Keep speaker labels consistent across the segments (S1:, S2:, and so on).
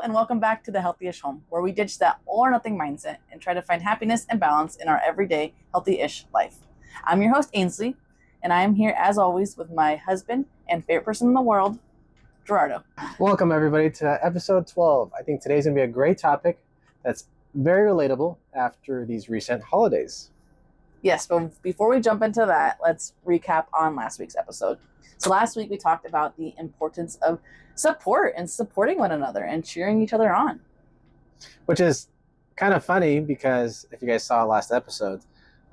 S1: and welcome back to The Healthy-ish Home, where we ditch that all or nothing mindset and try to find happiness and balance in our everyday healthy-ish life. I'm your host, Ainsley, and I am here as always with my husband and favorite person in the world, Gerardo.
S2: Welcome everybody to episode 12. I think today's going to be a great topic that's very relatable after these recent holidays.
S1: Yes, but before we jump into that, let's recap on last week's episode. So last week we talked about the importance of support and supporting one another and cheering each other on.
S2: Which is kind of funny because if you guys saw last episode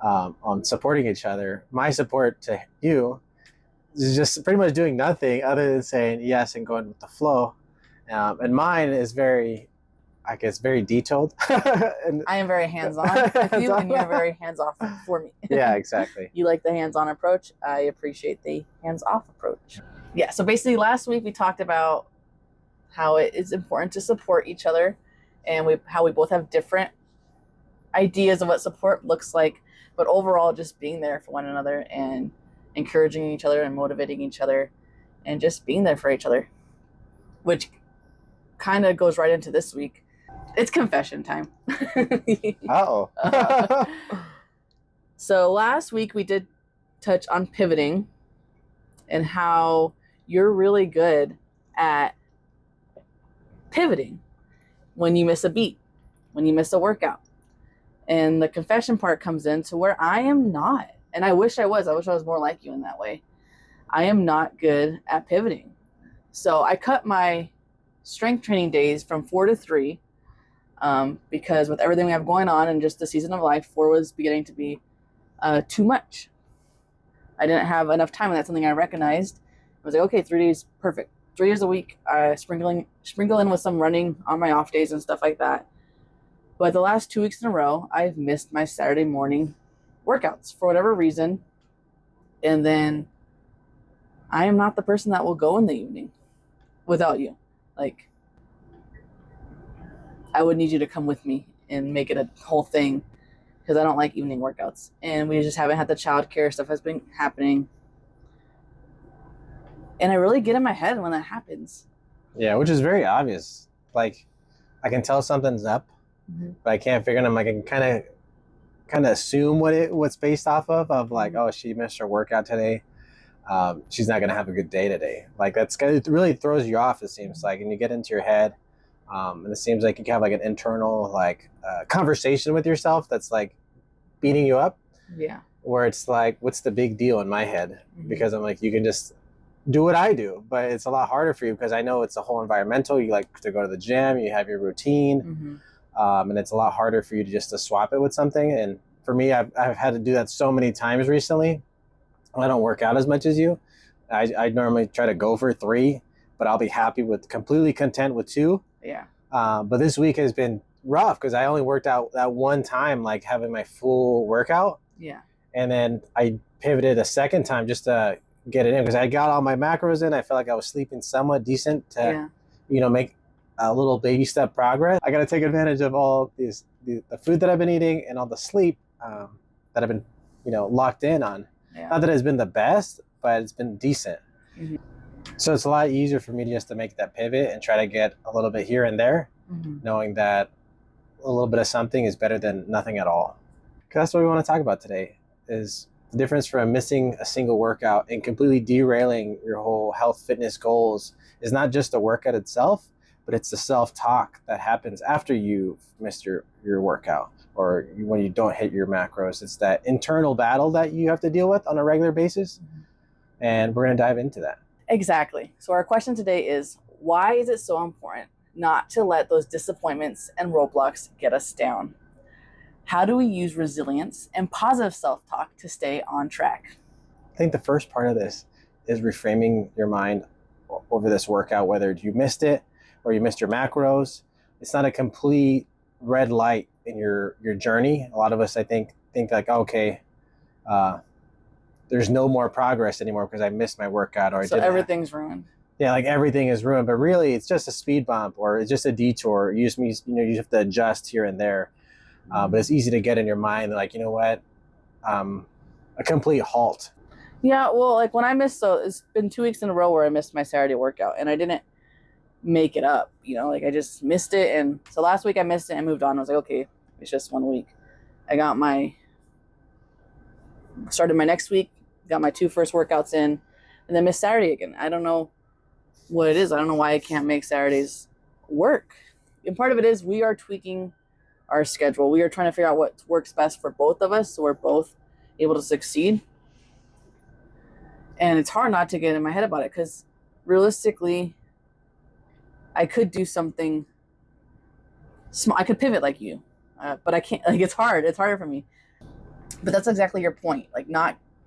S2: on supporting each other, my support to you is just pretty much doing nothing other than saying yes and going with the flow. And mine is very detailed.
S1: And I am very hands-on with you, and you're very hands-off for me.
S2: Yeah, exactly.
S1: You like the hands-on approach. I appreciate the hands-off approach. Yeah, so basically last week we talked about how it is important to support each other and how we both have different ideas of what support looks like, but overall just being there for one another and encouraging each other and motivating each other and just being there for each other, which kind of goes right into this week. It's confession time.
S2: Uh-oh.
S1: So last week we did touch on pivoting and how you're really good at pivoting when you miss a beat, when you miss a workout. And the confession part comes in to where I am not. And I wish I was. I wish I was more like you in that way. I am not good at pivoting. So I cut my strength training days from 4 to 3 because with everything we have going on and just the season of life, 4 was beginning to be too much. I didn't have enough time, and that's something I recognized. I was like, okay, 3 days, perfect. 3 days a week, sprinkle in with some running on my off days and stuff like that. But the last 2 weeks in a row, I've missed my Saturday morning workouts for whatever reason. And then I am not the person that will go in the evening without you. Like, I would need you to come with me and make it a whole thing because I don't like evening workouts. And we just haven't had the childcare stuff has been happening. And I really get in my head when that happens.
S2: Yeah, which is very obvious. Like, I can tell something's up, but I can't figure it out. I can kind of assume what's based off of like, oh, she missed her workout today. She's not gonna have a good day today. Like it really throws you off. It seems like, and you get into your head, and it seems like you can have like an internal conversation with yourself that's like beating you up.
S1: Yeah.
S2: Where it's like, what's the big deal in my head? Because I'm like, you can just do what I do, but it's a lot harder for you because I know it's a whole environmental. You like to go to the gym, you have your routine, and it's a lot harder for you to swap it with something. And for me, I've had to do that so many times recently. I don't work out as much as you. I normally try to go for 3, but I'll be completely content with 2.
S1: Yeah.
S2: But this week has been rough because I only worked out that one time, like having my full workout.
S1: Yeah.
S2: And then I pivoted a second time just to get it in because I got all my macros in. I felt like I was sleeping somewhat decent to, make a little baby step progress. I got to take advantage of all the food that I've been eating and all the sleep that I've been, locked in on. Yeah. Not that it's been the best, but it's been decent. So it's a lot easier for me to make that pivot and try to get a little bit here and there, knowing that a little bit of something is better than nothing at all. Because that's what we want to talk about today, is the difference from missing a single workout and completely derailing your whole health fitness goals is not just the workout itself, but it's the self-talk that happens after you've missed your workout or when you don't hit your macros. It's that internal battle that you have to deal with on a regular basis. And we're going to dive into that.
S1: Exactly. So our question today is, why is it so important not to let those disappointments and roadblocks get us down? How do we use resilience and positive self-talk to stay on track?
S2: I think the first part of this is reframing your mind over this workout, whether you missed it or you missed your macros. It's not a complete red light in your journey. A lot of us, I think like, okay, there's no more progress anymore because I missed my workout or
S1: so everything's ruined.
S2: Yeah, like everything is ruined, but really it's just a speed bump or it's just a detour. You have to adjust here and there. But it's easy to get in your mind like, you know what, a complete halt.
S1: Yeah, well, like when I missed, so it's been 2 weeks in a row where I missed my Saturday workout, and I didn't make it up, like I just missed it. And so last week I missed it and moved on. I was like, okay, it's just 1 week. I started my next week, got my 2 first workouts in, and then missed Saturday again. I don't know what it is. I don't know why I can't make Saturdays work. And part of it is we are tweaking our schedule. We are trying to figure out what works best for both of us so we're both able to succeed. And it's hard not to get in my head about it because realistically, I could do something small. I could pivot like you, but I can't. Like, it's hard. It's harder for me. But that's exactly your point.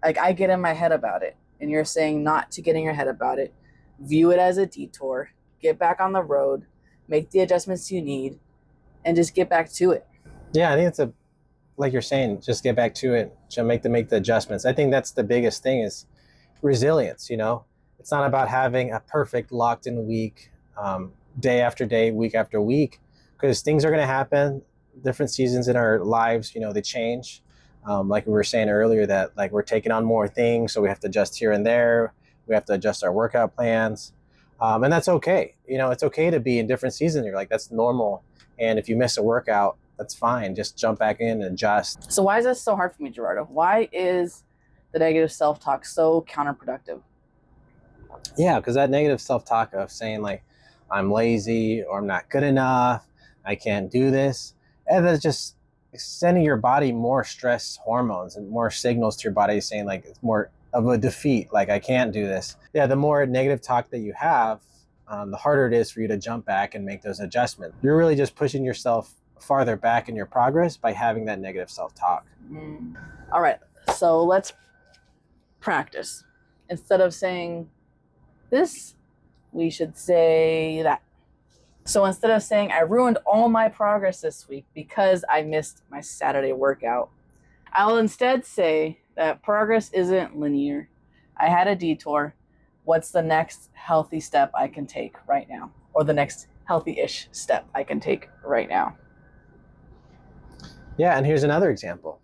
S1: I get in my head about it, and you're saying not to get in your head about it. View it as a detour. Get back on the road. Make the adjustments you need, and just get back to it.
S2: Yeah, I think it's like you're saying, just get back to it. Just make the adjustments. I think that's the biggest thing is resilience. It's not about having a perfect locked in week, day after day, week after week, because things are going to happen. Different seasons in our lives, they change. Like we were saying earlier, that like we're taking on more things, so we have to adjust here and there. We have to adjust our workout plans, and that's okay. It's okay to be in different seasons. You're like, that's normal. And if you miss a workout, that's fine. Just jump back in and adjust.
S1: So why is this so hard for me, Gerardo? Why is the negative self-talk so counterproductive?
S2: Yeah, because that negative self-talk of saying like, I'm lazy or I'm not good enough, I can't do this, and that's just sending your body more stress hormones and more signals to your body saying like it's more of a defeat, like I can't do this. Yeah, the more negative talk that you have, the harder it is for you to jump back and make those adjustments. You're really just pushing yourself farther back in your progress by having that negative self-talk.
S1: All right, so let's practice. Instead of saying this, we should say that. So instead of saying I ruined all my progress this week because I missed my Saturday workout, I'll instead say that progress isn't linear. I had a detour. What's the next healthy step I can take right now? Or the next healthy-ish step I can take right now?
S2: Yeah, and here's another example.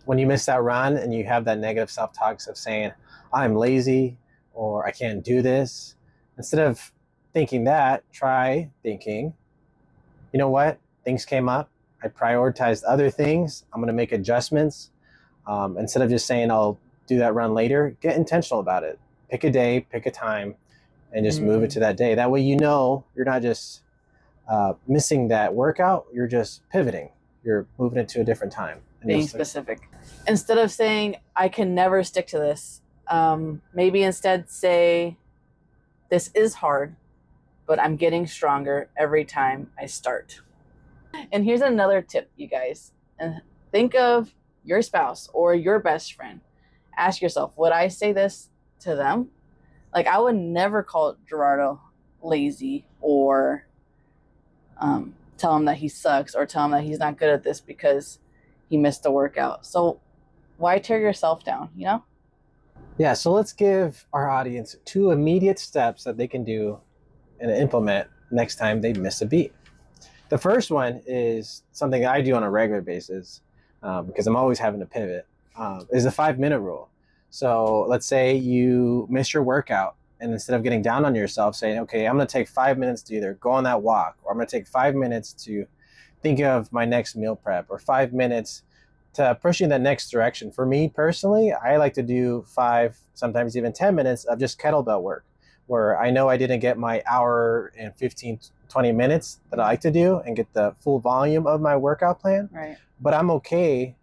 S2: When you miss that run and you have that negative self-talk of saying, I'm lazy or I can't do this, instead of thinking that, try thinking, you know what? Things came up. I prioritized other things. I'm going to make adjustments. Instead of just saying, I'll do that run later, get intentional about it. Pick a day, pick a time, and just move it to that day. That way, you're not just missing that workout. You're just pivoting. You're moving it to a different time.
S1: Being specific. Instead of saying, I can never stick to this, maybe instead say, this is hard, but I'm getting stronger every time I start. And here's another tip, you guys. Think of your spouse or your best friend. Ask yourself, would I say this to them? Like, I would never call Gerardo lazy or tell him that he sucks or tell him that he's not good at this because he missed a workout. So why tear yourself down,
S2: Yeah, so let's give our audience 2 immediate steps that they can do and implement next time they miss a beat. The first one is something I do on a regular basis because I'm always having to pivot, is the 5-minute rule. So let's say you miss your workout, and instead of getting down on yourself, saying, okay, I'm going to take 5 minutes to either go on that walk, or I'm going to take 5 minutes to think of my next meal prep, or 5 minutes to push you in that next direction. For me personally, I like to do 5, sometimes even 10 minutes of just kettlebell work, where I know I didn't get my hour and 15, 20 minutes that I like to do and get the full volume of my workout plan.
S1: Right.
S2: But I'm okay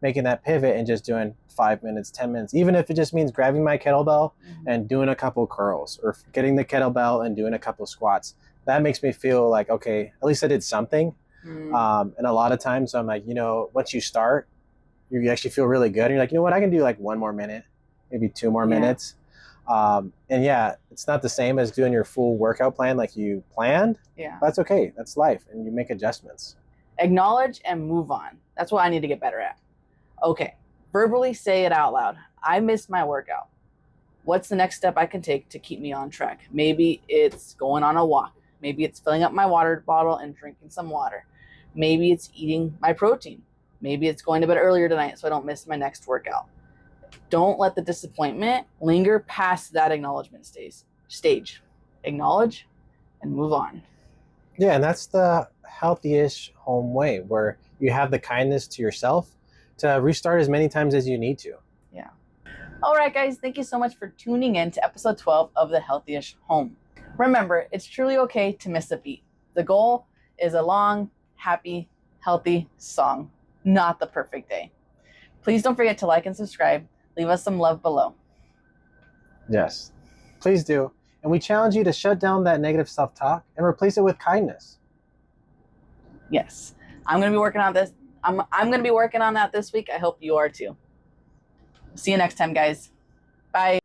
S2: making that pivot and just doing 5 minutes, 10 minutes, even if it just means grabbing my kettlebell and doing a couple curls, or getting the kettlebell and doing a couple squats. That makes me feel like, okay, at least I did something. And a lot of times I'm like, once you start, you actually feel really good. And you're like, you know what, I can do like 1 more minute, maybe 2 more minutes. And yeah, it's not the same as doing your full workout plan like you planned.
S1: Yeah.
S2: But that's okay. That's life. And you make adjustments.
S1: Acknowledge and move on. That's what I need to get better at. Okay. Verbally say it out loud. I missed my workout. What's the next step I can take to keep me on track? Maybe it's going on a walk. Maybe it's filling up my water bottle and drinking some water. Maybe it's eating my protein. Maybe it's going to bed earlier tonight so I don't miss my next workout. Don't let the disappointment linger past that acknowledgement stage. Acknowledge and move on.
S2: Yeah, and that's the healthy-ish home way, where you have the kindness to yourself to restart as many times as you need to.
S1: Yeah. All right, guys, thank you so much for tuning in to episode 12 of The Healthy-ish Home. Remember, it's truly okay to miss a beat. The goal is a long, happy, healthy song, not the perfect day. Please don't forget to like and subscribe. Leave us some love below.
S2: Yes, please do. And we challenge you to shut down that negative self-talk and replace it with kindness.
S1: Yes, I'm going to be working on this. I'm going to be working on that this week. I hope you are too. See you next time, guys. Bye.